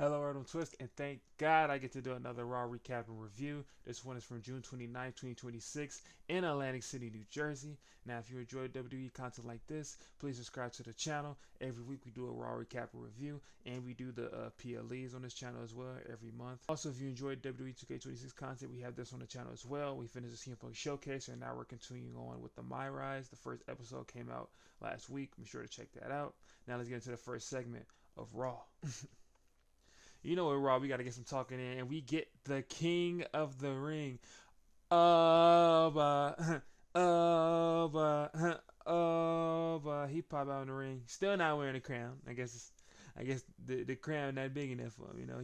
Hello, Art Twist, and thank God I get to do another Raw recap and review. This one is from June 29, 2026, in Atlantic City, New Jersey. Now, if you enjoy WWE content like this, please subscribe to the channel. Every week we do a Raw recap and review, and we do the PLEs on this channel as well every month. Also, if you enjoyed WWE 2K26 content, we have this on the channel as well. We finished the CM Punk Showcase, and now we're continuing on with the My Rise. The first episode came out last week. Be sure to check that out. Now, let's get into the first segment of Raw. You know what, Raw, we got to get some talking in, and we get the King of the Ring, Oba, Oba, Oba. He pop out in the ring, still not wearing a crown. I guess the crown not big enough for him. You know,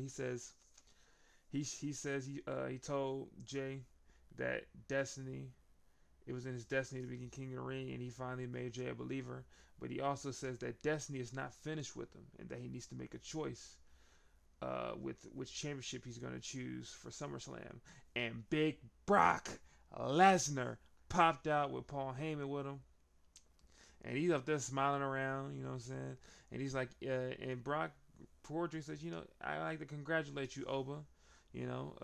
he told Jay that Destiny, it was in his destiny to become King of the Ring, and he finally made Jay a believer. But he also says that Destiny is not finished with him, and that he needs to make a choice with which championship he's going to choose for SummerSlam. And Big Brock Lesner popped out with Paul Heyman with him. And he's up there smiling around, you know what I'm saying? And he's like, and Brock Poetry says, I like to congratulate you, Oba. You know,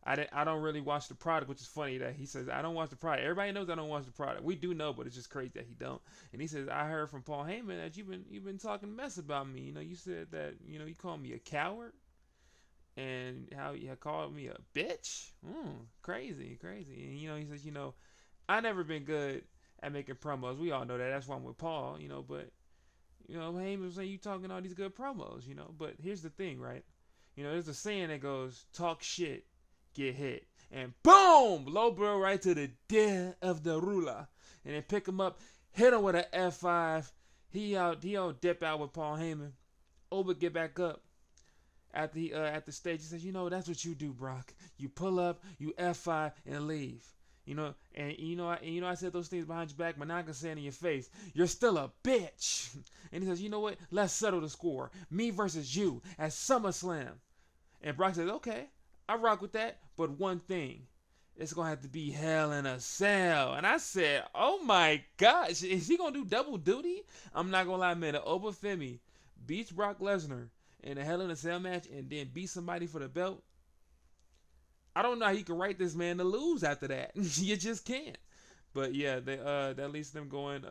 I don't really watch the product, which is funny that he says I don't watch the product. Everybody knows I don't watch the product. We do know, but it's just crazy that he don't. And he says I heard from Paul Heyman that you've been talking mess about me. You know, you said that you called me a coward and how you called me a bitch. Crazy. And he says I never been good at making promos. We all know that. That's why I'm with Paul. But Heyman was saying you talking all these good promos. But here's the thing, right? There's a saying that goes talk shit, get hit. And boom! Low blow right to the dead of the ruler. And then pick him up, hit him with an F5. He don't dip out with Paul Heyman. Oba get back up at the stage. He says, that's what you do, Brock. You pull up, you F5, and leave. I said those things behind your back, but now I can say it in your face. You're still a bitch. And he says, you know what? Let's settle the score. Me versus you at SummerSlam. And Brock says, okay, I rock with that, but one thing. It's going to have to be Hell in a Cell. And I said, oh my gosh, is he going to do double duty? I'm not going to lie, man. Oba Femi beats Brock Lesnar in a Hell in a Cell match and then beat somebody for the belt. I don't know how you can write this man to lose after that. You just can't. But yeah, that leads to them going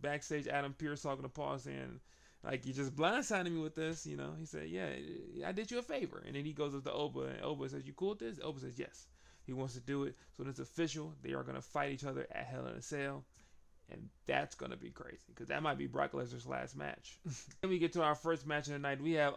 backstage. Adam Pearce talking to Paul saying, like, you just blindsided me with this. He said, yeah, I did you a favor. And then he goes up to Oba, and Oba says, you cool with this? Oba says, yes. He wants to do it. So it's official. They are going to fight each other at Hell in a Cell. And that's going to be crazy because that might be Brock Lesnar's last match. Then we get to our first match of the night. We have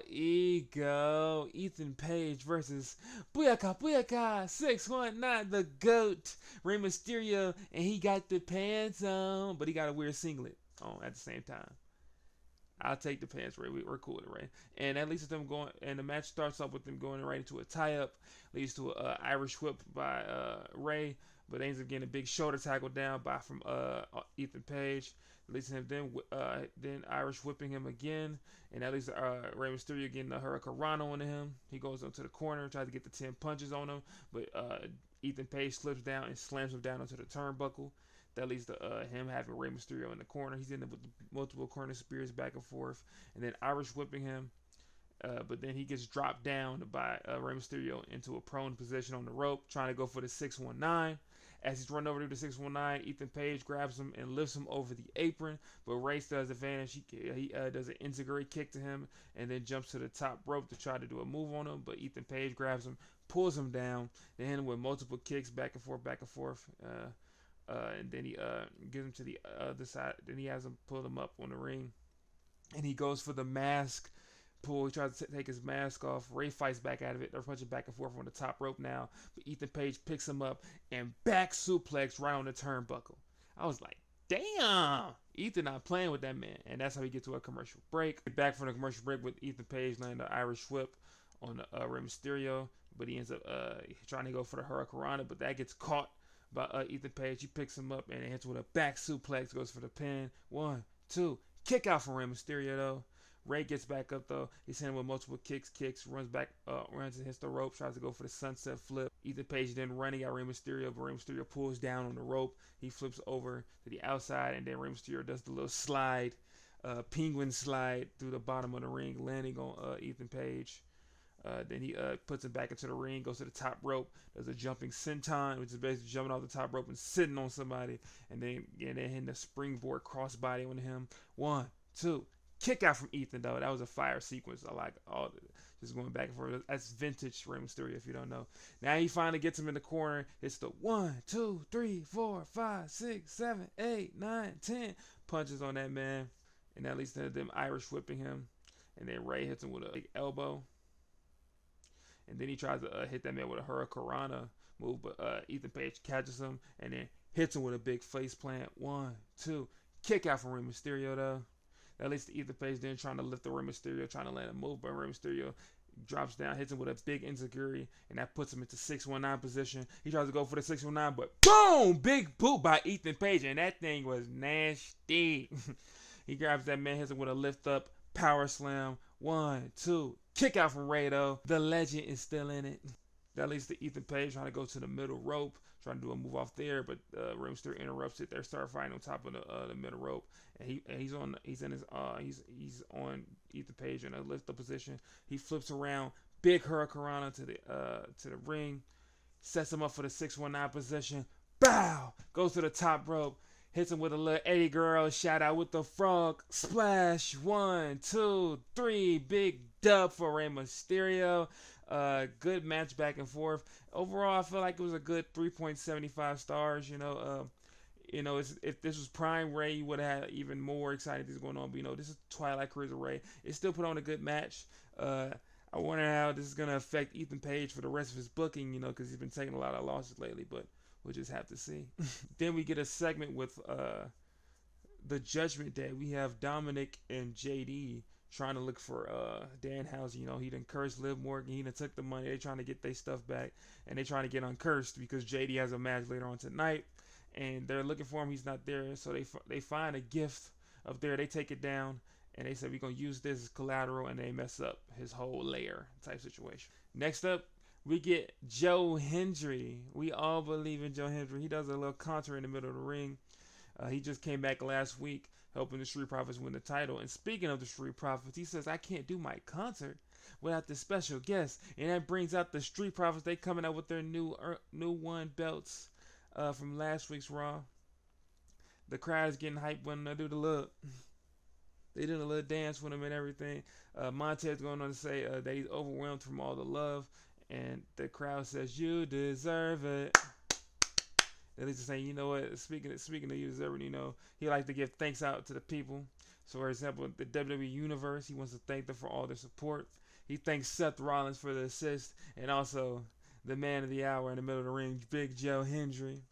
Ego, Ethan Page versus Booyaka 619, the GOAT, Rey Mysterio. And he got the pants on, but he got a weird singlet on at the same time. I'll take the pants, Ray. We're cool with it, Ray. And that leads to them going, and the match starts off with them going right into a tie-up. Leads to an Irish whip by Ray, but ends up getting a big shoulder tackle down from Ethan Page. Leads to him then Irish whipping him again, and that leads to Rey Mysterio getting a Hurricane onto him. He goes into the corner, tries to get the 10 punches on him, but Ethan Page slips down and slams him down onto the turnbuckle. That leads to him having Rey Mysterio in the corner. He's in there with multiple corner spears back and forth, and then Irish whipping him. But then he gets dropped down by Rey Mysterio into a prone position on the rope, trying to go for the 619. As he's running over to the 619, Ethan Page grabs him and lifts him over the apron. But Ray still has advantage. He does an enziguri kick to him and then jumps to the top rope to try to do a move on him. But Ethan Page grabs him, pulls him down, then with multiple kicks back and forth. And then he gives him to the other side. Then he has him pull him up on the ring. And he goes for the mask pull. He tries to take his mask off. Ray fights back out of it. They're punching back and forth on the top rope now. But Ethan Page picks him up and back suplex right on the turnbuckle. I was like, damn. Ethan not playing with that man. And that's how we get to a commercial break. Back from the commercial break with Ethan Page landing the Irish whip on Rey Mysterio. But he ends up trying to go for the Hurricane, but that gets caught by Ethan Page. He picks him up and hits with a back suplex, goes for the pin. 1, 2, kick out from Rey Mysterio though. Ray gets back up though. He's hitting with multiple kicks, runs and hits the rope, tries to go for the sunset flip. Ethan Page then running at Rey Mysterio, but Rey Mysterio pulls down on the rope. He flips over to the outside, and then Rey Mysterio does the little slide penguin slide through the bottom of the ring, landing on Ethan Page. Then he puts it back into the ring, goes to the top rope. There's a jumping senton, which is basically jumping off the top rope and sitting on somebody, and then hitting the springboard crossbody on him. 1, 2, kick out from Ethan though. That was a fire sequence. I like all just going back and forth. That's vintage Rey Mysterio if you don't know. Now he finally gets him in the corner. It's the 1, 2, 3, 4, 5, 6, 7, 8, 9, 10 punches on that man, and at least them Irish whipping him, and then Ray hits him with a big elbow. And then he tries to hit that man with a Hurricanrana move, but Ethan Page catches him and then hits him with a big face plant. 1, 2, kick out from Rey Mysterio though. At least Ethan Page then trying to lift the Rey Mysterio, trying to land a move, but Rey Mysterio drops down, hits him with a big enziguri, and that puts him into 619 position. He tries to go for the 619, but boom! Big boot by Ethan Page, and that thing was nasty. He grabs that man, hits him with a lift up, power slam. 1, 2, kick out from Ray though. The legend is still in it. That leads to Ethan Page trying to go to the middle rope, trying to do a move off there, but Rey Mysterio interrupts it. They start fighting on top of the middle rope, and he's on Ethan Page in a lift up position. He flips around, big Hurricanrana to the ring, sets him up for the 619 position. Bow! Goes to the top rope. Hits him with a little Eddie Guerrero shout out with the frog splash. 1, 2, 3. Big dub for Rey Mysterio. Good match back and forth. Overall, I feel like it was a good 3.75 stars. If this was Prime Ray, you would have had even more exciting things going on. But this is Twilight Cruiser Ray. It still put on a good match. I wonder how this is gonna affect Ethan Page for the rest of his booking. Because he's been taking a lot of losses lately, but we'll just have to see. Then we get a segment with the Judgment Day. We have Dominic and JD trying to look for Danhausen. He done cursed Liv Morgan. He done took the money. They trying to get their stuff back, and they trying to get uncursed because JD has a match later on tonight, and they're looking for him. He's not there, so they find a gift up there. They take it down, and they said we're gonna use this as collateral, and they mess up his whole lair type situation. Next up, we get Joe Hendry. We all believe in Joe Hendry. He does a little concert in the middle of the ring. He just came back last week helping the Street Profits win the title. And speaking of the Street Profits, he says, I can't do my concert without the special guest. And that brings out the Street Profits. They coming out with their new one belts from last week's Raw. The crowd is getting hyped when they do the look. They did a little dance with him and everything. Montez going on to say that he's overwhelmed from all the love. And the crowd says, you deserve it. At least saying, you know what, speaking of you deserve it, he likes to give thanks out to the people. So, for example, the WWE Universe, he wants to thank them for all their support. He thanks Seth Rollins for the assist, and also the man of the hour in the middle of the ring, Big Joe Hendry.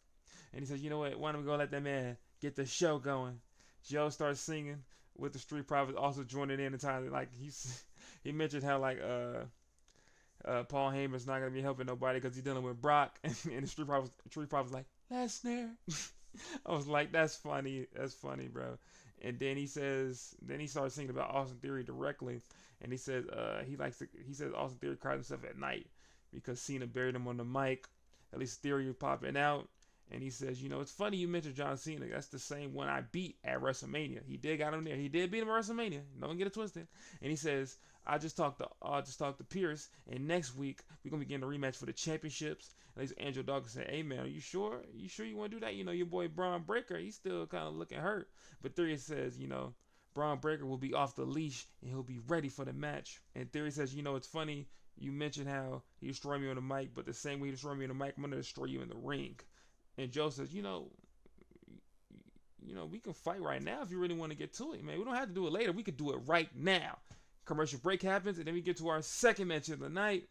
And he says, you know what, why don't we go let that man get the show going? Joe starts singing with the Street Profits, also joining in the time. Like, he mentioned how, like, Paul Heyman's not going to be helping nobody because he's dealing with Brock. And the Street Profits like, Lesner. I was like, that's funny. That's funny, bro. And then he starts singing about Austin Theory directly. And he says he says Austin Theory cried himself at night because Cena buried him on the mic. At least Theory was popping out. And he says, it's funny you mentioned John Cena. That's the same one I beat at WrestleMania. He did got him there. He did beat him at WrestleMania. Don't get it twisted. And he says, I just talked to Pierce, and next week we're gonna be getting a rematch for the championships. At least Angel Dawkins said, "Hey man, are you sure? You sure you want to do that? Your boy Braun Breaker, he's still kind of looking hurt." But Theory says, Braun Breaker will be off the leash and he'll be ready for the match. And Theory says, it's funny you mentioned how he destroyed me on the mic, but the same way he destroyed me on the mic, I'm gonna destroy you in the ring. And Joe says, we can fight right now if you really want to get to it, man. We don't have to do it later. We could do it right now. Commercial break happens, and then we get to our second match of the night.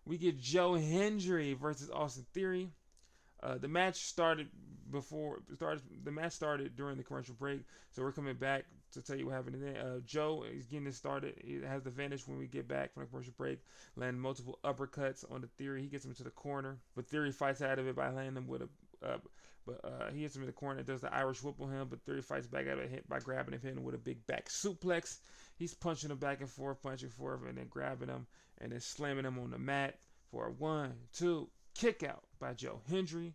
We get Joe Hendry versus Austin Theory. The match started during the commercial break, so we're coming back to tell you what happened. Joe is getting it started. He has the advantage when we get back from the commercial break, landing multiple uppercuts on the Theory. He gets him to the corner, but Theory fights out of it by landing him with he hits him in the corner, does the Irish whip on him, but Theory fights back out of it by grabbing him, hitting him with a big back suplex. He's punching him back and forth, and then grabbing him, and then slamming him on the mat for a 1, 2 kick out by Joe Hendry.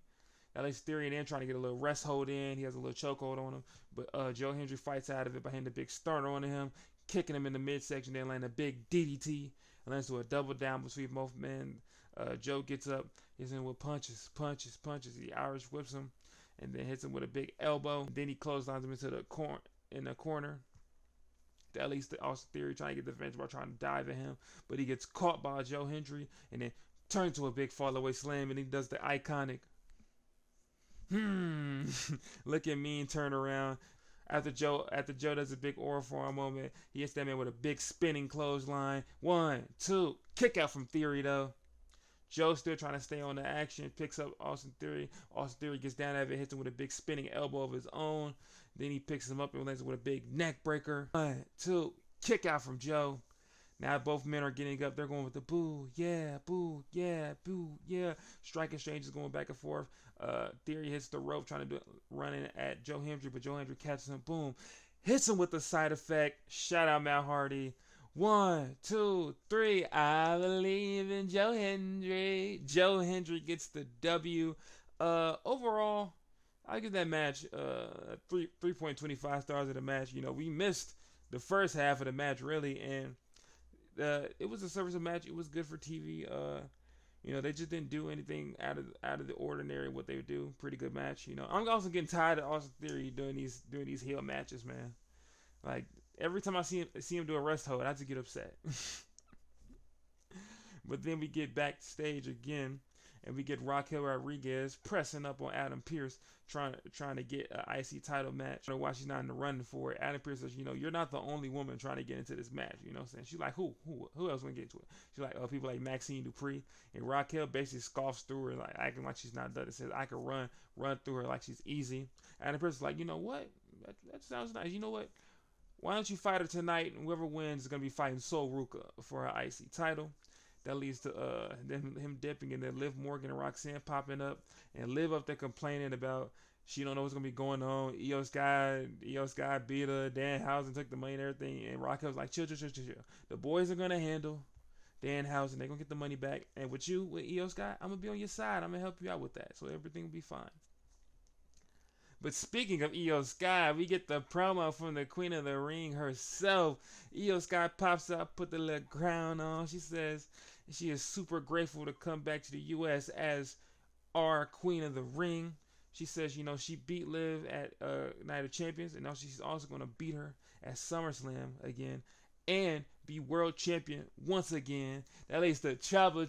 At least Theory and then trying to get a little rest hold in. He has a little chokehold on him. But Joe Hendry fights out of it by hitting a big starter on him, kicking him in the midsection, then landing a big DDT. And lands to a double down between both men. Joe gets up, hits him with punches. He Irish whips him, and then hits him with a big elbow. Then he clotheslines him into the corner. At least the Austin Theory trying to get the revenge by trying to dive at him, but he gets caught by Joe Hendry and then turns to a big fall away slam, and he does the iconic look at me and turn around. After Joe does a big Oriform moment, he hits that man with a big spinning clothesline. 1, 2, kick out from Theory though. Joe still trying to stay on the action, picks up Austin Theory. Austin Theory gets down at it, hits him with a big spinning elbow of his own. Then he picks him up and lands with a big neck breaker. 1, 2, kick out from Joe. Now both men are getting up. They're going with the boo, yeah, boo, yeah, boo, yeah. Striking exchanges going back and forth. Theory hits the rope trying to run in at Joe Hendry, but Joe Hendry catches him. Boom. Hits him with the side effect. Shout out Matt Hardy. 1, 2, 3. I believe in Joe Hendry. Joe Hendry gets the W. Overall, I give that match 3.25 stars of the match. You know, we missed the first half of the match really, and it was a serviceable match. It was good for TV. You know, they just didn't do anything out of the ordinary what they would do. Pretty good match. You know, I'm also getting tired of Austin Theory doing these heel matches, man. Like every time I see him do a rest hold, I just get upset. But then we get backstage again, and we get Raquel Rodriguez pressing up on Adam Pearce, trying to get an IC title match. I don't know why she's not in the running for it. Adam Pearce says, you know, you're not the only woman trying to get into this match. You know what I'm saying? She's like, who else want to get into it? She's like, people like Maxine Dupree. And Raquel basically scoffs through her, like acting like she's not done it. Says, I can run through her like she's easy. Adam Pearce is like, you know what? That sounds nice. You know what? Why don't you fight her tonight? And whoever wins is going to be fighting Sol Ruka for her IC title. That leads to then him dipping, and then Liv Morgan and Roxanne popping up, and Liv up there complaining about she don't know what's gonna be going on. Io Sky beat her. Danhausen took the money and everything, and Raquel's like, chill. The boys are gonna handle Danhausen. They're gonna get the money back, and with Io Sky, I'm gonna be on your side. I'm gonna help you out with that, so everything will be fine. But speaking of Io Sky, we get the promo from the Queen of the Ring herself. Io Sky pops up, put the little crown on. She says she is super grateful to come back to the U.S. as our Queen of the Ring. She says, you know, she beat Liv at Night of Champions, and now she's also going to beat her at SummerSlam again and be world champion once again. That leads to Trouble.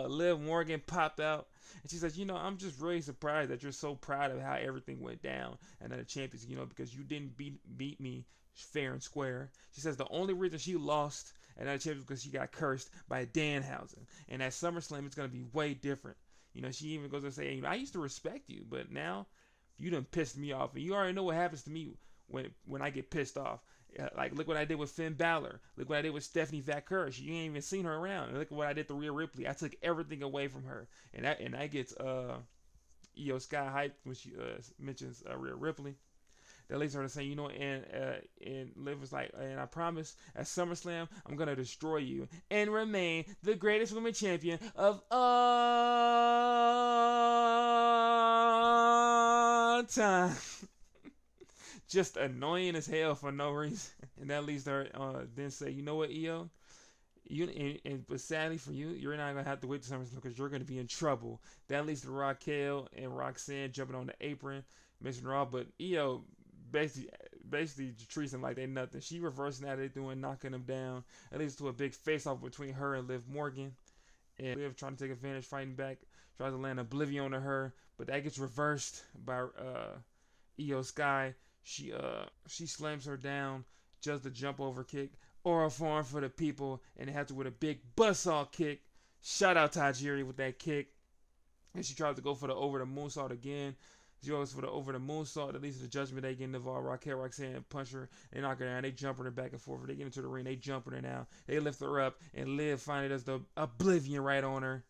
Liv Morgan popped out. And she says, you know, I'm just really surprised that you're so proud of how everything went down at Night of Champions, you know, because you didn't beat me fair and square. She says the only reason she lost at Night of Champions was because she got cursed by Danhausen. And at SummerSlam, it's going to be way different. You know, she even goes to say, you know, I used to respect you, but now you done pissed me off. And you already know what happens to me when I get pissed off. Like, look what I did with Finn Balor. Look what I did with Stephanie Vaquer. You ain't even seen her around. And look what I did to Rhea Ripley. I took everything away from her. And that gets Io Sky hyped when she mentions Rhea Ripley. That leads her to say, you know, and Liv was like, and I promise at SummerSlam, I'm going to destroy you and remain the greatest women champion of all time. Just annoying as hell for no reason. And that leads her then say, you know what, Io? But sadly for you, you're not going to have to wait to SummerSlam because you're going to be in trouble. That leads to Raquel and Roxanne jumping on the apron, missing her off. But Io basically treats them like they nothing. She reversing that they doing, knocking them down. It leads to a big face-off between her and Liv Morgan. And Liv trying to take advantage, fighting back, tries to land Oblivion on her, but that gets reversed by Io Sky. She slams her down, just a jump over kick, or a farm for the people, and it has to with a big buzzsaw kick. Shout out Tajiri with that kick. And she tries to go for the over the moonsault again. She goes for the over the moonsault. That leads to the Judgment Day getting involved. Raquel, Roxanne punch her. They knock her down. They jumping her back and forth. They get into the ring. They jumping her now. They lift her up, and Liv finally does the Oblivion right on her.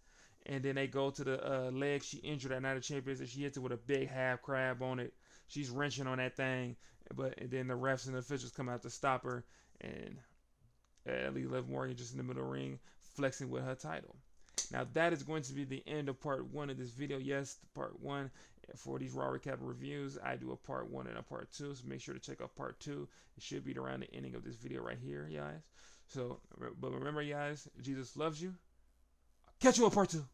And then they go to the leg she injured at Night of Champions, and she hits it with a big half crab on it. She's wrenching on that thing, and then the refs and the officials come out to stop her, and leave Liv Morgan just in the middle of the ring flexing with her title. Now that is going to be the end of part 1 of this video. Yes, part 1 for these raw recap reviews. I do a part 1 and a part 2, so make sure to check out part 2. It should be around the ending of this video right here, guys. So, but remember, guys, Jesus loves you. Catch you on part 2.